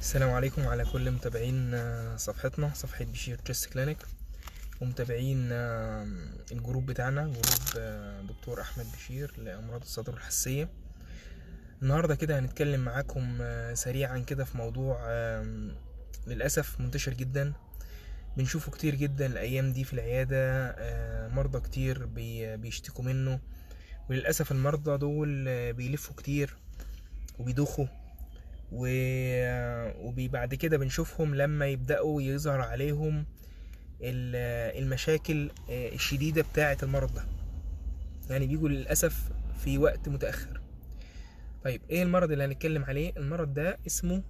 السلام عليكم على كل متابعين صفحتنا صفحة بشير تشيست كلينيك ومتابعين الجروب بتاعنا جروب دكتور أحمد بشير لأمراض الصدر الحساسية. النهاردة كده هنتكلم معاكم سريعا كده في موضوع للأسف منتشر جدا، بنشوفه كتير جدا الأيام دي في العيادة. مرضى كتير بيشتكوا منه، وللأسف المرضى دول بيلفوا كتير وبيدوخوا وبعد كده بنشوفهم لما يبدأوا يظهر عليهم المشاكل الشديدة بتاعة المرض ده، يعني بيجوا للأسف في وقت متأخر. طيب ايه المرض اللي هنتكلم عليه؟ المرض ده اسمه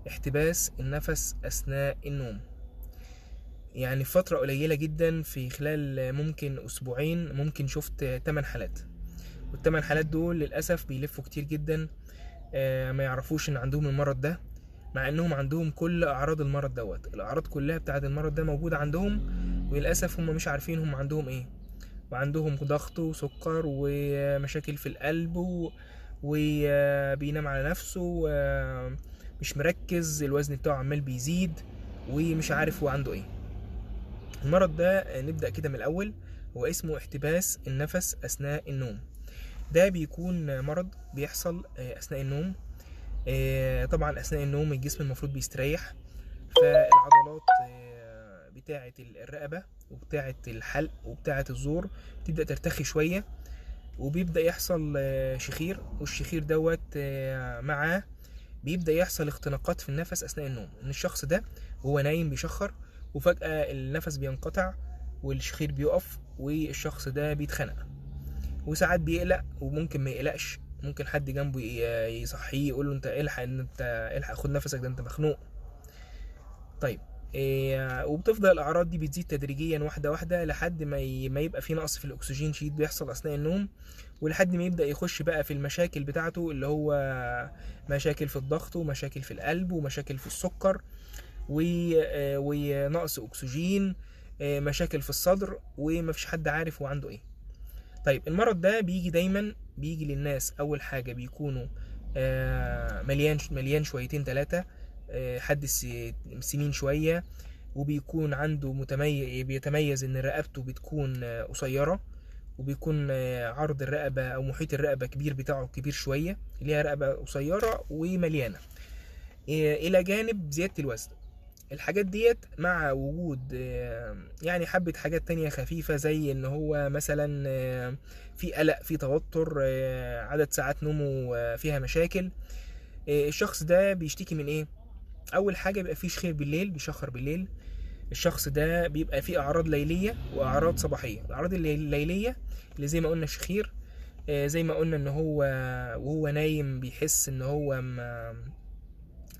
احتباس النفس أثناء النوم. يعني في فترة قليلة جدا، في خلال ممكن أسبوعين ممكن شفت 8 حالات، والثمان حالات دول للأسف بيلفوا كتير جدا، ما يعرفوش ان عندهم المرض ده، مع انهم عندهم كل اعراض المرض دوت. الاعراض كلها بتاعه المرض ده موجوده عندهم، وللاسف هم مش عارفين هم عندهم ايه، وعندهم ضغط وسكر ومشاكل في القلب وبينام على نفسه، مش مركز، الوزن بتاعه عمال بيزيد ومش عارف هو عنده ايه. المرض ده نبدأ كده من الاول، هو اسمه احتباس النفس اثناء النوم. ده بيكون مرض بيحصل اثناء النوم. طبعا اثناء النوم الجسم المفروض بيستريح، فالعضلات بتاعه الرقبه وبتاعه الحلق وبتاعه الزور بتبدا ترتخي شويه، وبيبدا يحصل شخير، والشخير دوت معاه بيبدا يحصل اختناقات في النفس اثناء النوم، ان الشخص ده وهو نايم بيشخر وفجاه النفس بينقطع والشخير بيقف والشخص ده بيتخنق، وساعات بيقلق وممكن ما يقلقش، ممكن حد جنبه يصحيه يقول له انت الحق، ان انت الحق خد نفسك، ده انت مخنوق. طيب وبتفضل الاعراض دي بتزيد تدريجيا واحده واحده لحد ما يبقى في نقص في الاكسجين شديد بيحصل اثناء النوم، ولحد ما يبدا يخش بقى في المشاكل بتاعته، اللي هو مشاكل في الضغط ومشاكل في القلب ومشاكل في السكر ونقص اكسجين، مشاكل في الصدر، ومفيش حد عارف هو عنده ايه. طيب المرض ده دايما بيجي للناس اول حاجه بيكونوا مليان شويتين ثلاثه، حد سمين شويه، وبيكون عنده بيتميز ان رقبته بتكون قصيره، وبيكون عرض الرقبه او محيط الرقبه كبير بتاعه كبير شويه، ليها رقبه قصيره ومليانه، الى جانب زياده الوزن. الحاجات ديت مع وجود يعني حبة حاجات تانية خفيفة، زي ان هو مثلا في قلق، في توتر، عدد ساعات نومه فيها مشاكل. الشخص ده بيشتكي من ايه؟ اول حاجة بيبقى فيه شخير بالليل، بيشخر بالليل. الشخص ده بيبقى فيه اعراض ليلية واعراض صباحية. الاعراض الليلية اللي زي ما قلنا الشخير، زي ما قلنا ان هو وهو نايم بيحس ان هو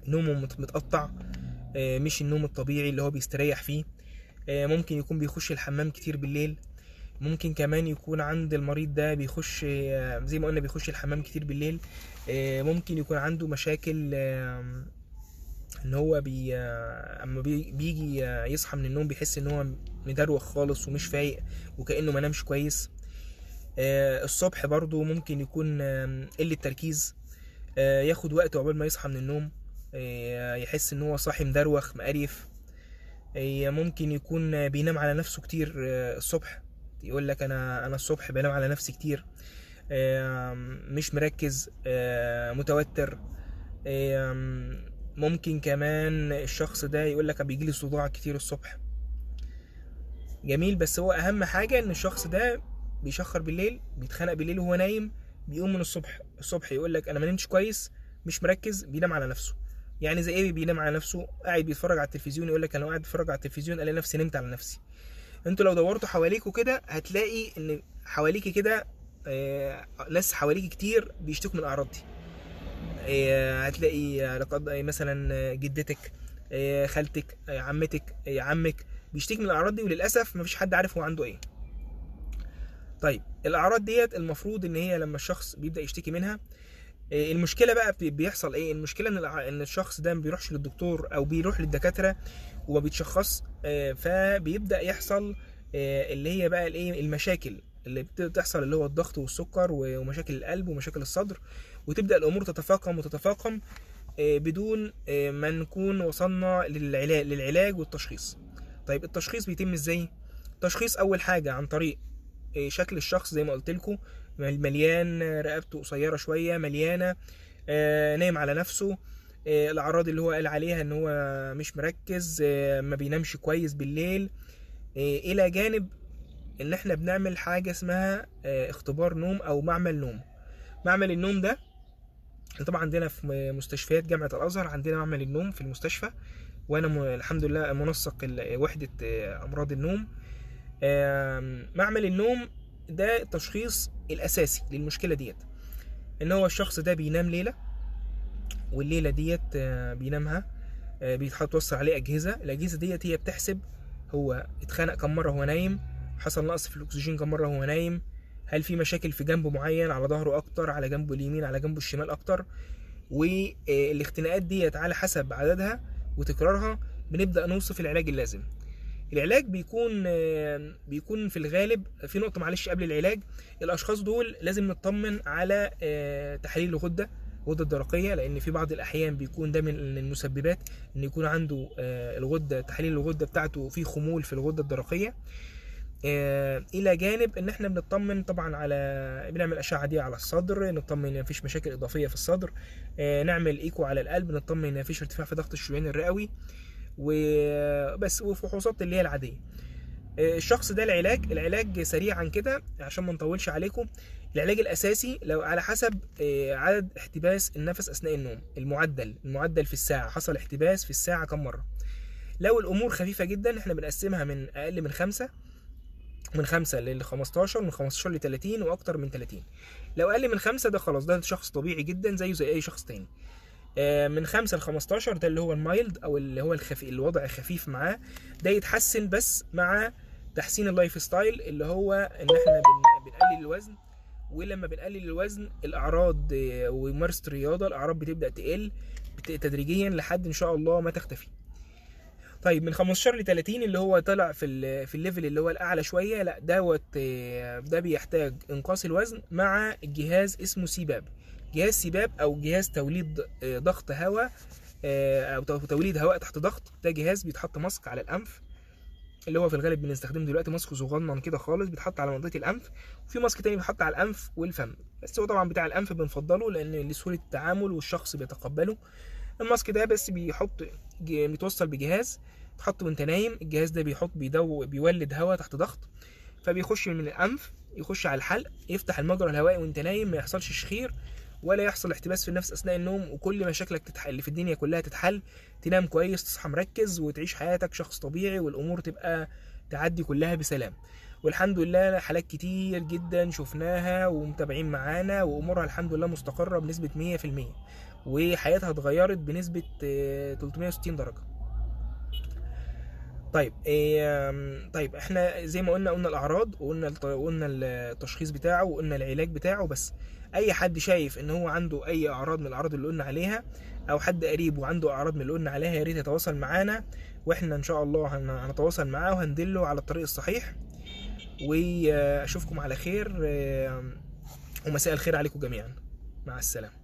نومه متقطع، مش النوم الطبيعي اللي هو بيستريح فيه. ممكن يكون بيخش الحمام كتير بالليل، ممكن كمان يكون عند المريض ده بيخش زي ما قلنا بيخش الحمام كتير بالليل. ممكن يكون عنده مشاكل ان هو اما بيجي يصحى من النوم بيحس ان هو مدروخ خالص ومش فايق وكأنه ما نامش كويس. الصبح برضو ممكن يكون قلة تركيز، ياخد وقت عقبال ما يصحى من النوم، يحس ان هو صاحي مدروخ مقريف. ممكن يكون بينام على نفسه كتير الصبح، يقول لك انا الصبح بنام على نفسي كتير، مش مركز، متوتر. ممكن كمان الشخص ده يقول لك بيجي لي صداع كتير الصبح. جميل، بس هو اهم حاجه ان الشخص ده بيشخر بالليل، بيتخنق بالليل وهو نايم، بيقوم من الصبح يقول لك انا ما نمتش كويس، مش مركز، بينام على نفسه. يعني زي ايه بينام على نفسه؟ قاعد بيتفرج على التلفزيون، يقول لك انا قاعد بتفرج على التلفزيون الاقي نفسي نمت على نفسي. انتوا لو دورتوا حواليكوا كده هتلاقي ان حواليكي كده ناس حواليكي كتير بيشتكوا من الاعراض دي. هتلاقي مثلا جدتك، خالتك، عمتك، عمك بيشتكي من الاعراض دي، وللاسف مفيش حد عارف هو عنده ايه. طيب الاعراض ديت المفروض ان هي لما الشخص بيبدا يشتكي منها، المشكله بقى بيحصل ايه؟ المشكله ان الشخص ده ما بيروحش للدكتور او بيروح للدكاتره وما بيتشخص، فبيبدا يحصل اللي هي بقى الايه، المشاكل اللي بتحصل، اللي هو الضغط والسكر ومشاكل القلب ومشاكل الصدر، وتبدا الامور تتفاقم وتتفاقم بدون ما نكون وصلنا للعلاج والتشخيص. طيب التشخيص بيتم ازاي؟ التشخيص اول حاجه عن طريق شكل الشخص زي ما قلت لكم، مليان، رقبته قصيره شويه، مليانه، نايم على نفسه، الاعراض اللي هو قال عليها ان هو مش مركز، ما بينامش كويس بالليل، الى جانب ان احنا بنعمل حاجه اسمها اختبار نوم او معمل نوم. معمل النوم ده طبعا عندنا في مستشفيات جامعه الازهر، عندنا معمل النوم في المستشفى، وانا الحمد لله منسق وحده امراض النوم. معمل النوم ده التشخيص الاساسي للمشكله ديت، ان هو الشخص ده بينام ليله، والليله ديت بينامها بيتوصل عليه اجهزه، الاجهزه ديت هي بتحسب هو اتخنق كم مره وهو نايم، حصل نقص في الاكسجين كم مره وهو نايم، هل في مشاكل في جنبه معين، على ظهره اكتر، على جنبه اليمين، على جنبه الشمال اكتر. والاختناقات ديت على حسب عددها وتكرارها بنبدا نوصف العلاج اللازم. العلاج بيكون في الغالب في نقطه معلش قبل العلاج، الاشخاص دول لازم نطمن على تحاليل الغده الدرقيه، لان في بعض الاحيان بيكون ده من المسببات ان يكون عنده الغده، تحاليل الغده بتاعته في خمول في الغده الدرقيه. الى جانب ان احنا بنطمن طبعا على، بنعمل اشعه دي على الصدر، نطمن ان مفيش مشاكل اضافيه في الصدر، نعمل ايكو على القلب، نطمن ان مفيش ارتفاع في ضغط الشريان الرئوي، وبس، وفحوصات اللي هي العاديه. الشخص ده العلاج سريعا كده عشان ما نطولش عليكم. العلاج الاساسي لو على حسب عدد احتباس النفس اثناء النوم، المعدل في الساعه، حصل احتباس في الساعه كم مره. لو الامور خفيفه جدا احنا بنقسمها من اقل من 5 ل 15، من 15 ل 30، واكتر من 30. لو اقل من 5 ده خلاص، ده شخص طبيعي جدا زيه زي اي شخص تاني. من 5 ل 15 ده اللي هو المايلد او اللي هو الوضع خفيف معاه، ده يتحسن بس مع تحسين اللايف ستايل، اللي هو ان احنا بنقلل الوزن، ولما بنقلل الوزن الاعراض وممارسه الرياضه الاعراض بتبدا تقل تدريجيا لحد ان شاء الله ما تختفي. طيب من 15 ل 30 اللي هو طلع في الليفل اللي هو الاعلى شويه، لا ده بيحتاج انقاص الوزن مع الجهاز اسمه سيباب. جهاز سيباب او جهاز توليد ضغط هواء او توليد هواء تحت ضغط، ده جهاز بيتحط ماسك على الانف، اللي هو في الغالب بنستخدمه دلوقتي ماسك صغنن كده خالص بيتحط على منطقه الانف، وفي ماسك تاني بيتحط على الانف والفم، بس هو طبعا بتاع الانف بنفضله لان لسهوله التعامل والشخص بيتقبله. الماسك ده بس بيتوصل بجهاز تحطه وانت نايم، الجهاز ده بيولد هواء تحت ضغط، فبيخش من الانف يخش على الحلق، يفتح المجرى الهوائي وانت نايم، ما يحصلش شخير ولا يحصل احتباس في النفس اثناء النوم، وكل مشاكلك اللي في الدنيا كلها تتحل، تنام كويس، تصحى مركز، وتعيش حياتك شخص طبيعي، والامور تبقى تعدي كلها بسلام. والحمد لله حالات كتير جدا شفناها ومتابعين معانا، وامورها الحمد لله مستقرة بنسبة 100%، وحياتها اتغيرت بنسبة 360 درجة. طيب احنا زي ما قلنا الاعراض، وقلنا التشخيص بتاعه، وقلنا العلاج بتاعه. بس اي حد شايف ان هو عنده اي اعراض من الاعراض اللي قلنا عليها، او حد قريب وعنده اعراض من اللي قلنا عليها، يا ريت يتواصل معانا، واحنا ان شاء الله هنتواصل معاه وهندله على الطريق الصحيح. واشوفكم على خير، ومساء الخير عليكم جميعا. مع السلامة.